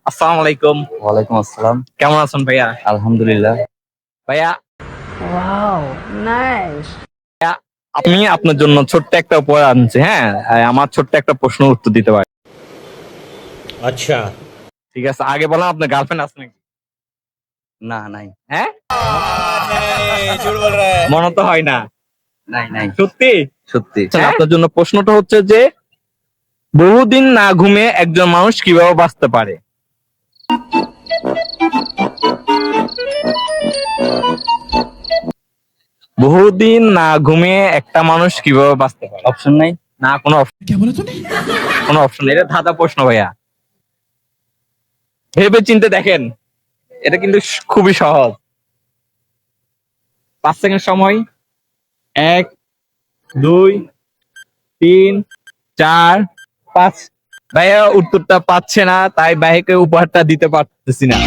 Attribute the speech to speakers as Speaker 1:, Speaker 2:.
Speaker 1: আসসালামু আলাইকুম।
Speaker 2: ওয়ালাইকুম আসসালাম।
Speaker 1: কেমন আছেন ভাইয়া?
Speaker 2: আলহামদুলিল্লাহ।
Speaker 1: ভাইয়া
Speaker 3: Wow, nice.
Speaker 1: আমি আপনার জন্য ছোট্ট একটা উপহার আনছি, হ্যাঁ? আমার ছোট্ট একটা প্রশ্ন উত্তর দিতে পারেন।
Speaker 4: अच्छा।
Speaker 1: ঠিক আছে, আগে বলেন আপনার গার্লফ্রেন্ড আছে নাকি?
Speaker 2: না, নাই।
Speaker 1: হ্যাঁ?
Speaker 4: नहीं झूठ बोल रहा है।
Speaker 1: মনে তো হয় না।
Speaker 2: নাই, নাই।
Speaker 1: সত্যি?
Speaker 2: সত্যি।
Speaker 1: আপনার জন্য প্রশ্নটা হচ্ছে যে বহুদিন না ঘুমিয়ে একজন মানুষ কিভাবে বাঁচতে পারে? বহুদিন না ঘুমিয়ে একটা মানুষ কিভাবে বাঁচতে পারে?
Speaker 2: অপশন নাই?
Speaker 1: না, কোনো অপশন, কোনো অপশন নেই। এটা ধাঁধা প্রশ্ন ভাইয়া, ভেবে চিন্তে দেখেন। এটা কিন্তু খুবই সহজ। 5 সেকেন্ড সময়। 1, 2, 3, 4, 5। ভাইয়া উত্তরটা পাচ্ছে না, তাই ভাইকে উপহারটা দিতে পারতেছি না।